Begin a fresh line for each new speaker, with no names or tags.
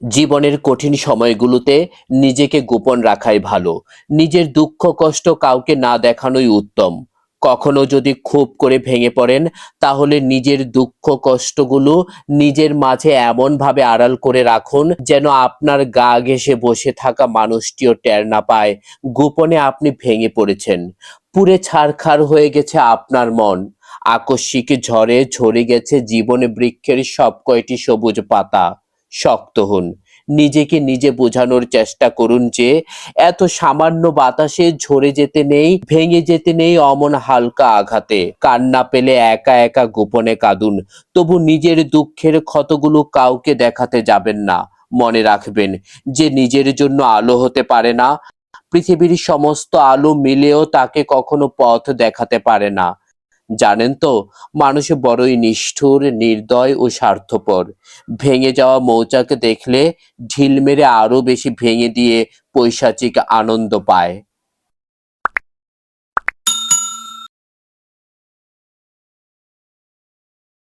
জীবনের কঠিন সময়গুলোতে নিজেকে গোপন রাখাই ভালো। নিজের দুঃখ কষ্ট কাউকে না দেখানোই উত্তম। কখনো যদি খুব করে ভেঙে পড়েন, তাহলে নিজের দুঃখ কষ্টগুলো নিজের মাঝে এমনভাবে আড়াল করে রাখুন যেন আপনার গা ঘেঁষে বসে থাকা মানুষটিও টের না পায় গোপনে আপনি ভেঙে পড়েছেন। পুড়ে ছারখার হয়ে গেছে আপনার মন। আকস্মিক ঝড়ে ঝরে গেছে জীবনে বৃক্ষের সব কয়টি সবুজ পাতা। শক্ত হন। নিজেকে নিজে বোঝানোর চেষ্টা করুন যে এত সামান্য বাতাসে ঝরে যেতে নেই, ভেঙে যেতে নেই অমন হালকা আঘাতে। কান্না পেলে একা একা গোপনে কাঁদুন, তবু নিজের দুঃখের ক্ষতগুলো কাউকে দেখাতে যাবেন না। মনে রাখবেন, যে নিজের জন্য আলো হতে পারে না, পৃথিবীর সমস্ত আলো মিলেও তাকে কখনো পথ দেখাতে পারে না। জানেন তো, মানুষ বড়ই নিষ্ঠুর, নির্দয় ও স্বার্থপর। ভেঙে যাওয়া মৌচাক দেখলে ঢিল মেরে আরো বেশি ভেঙে দিয়ে পৈশাচিক আনন্দ পায়।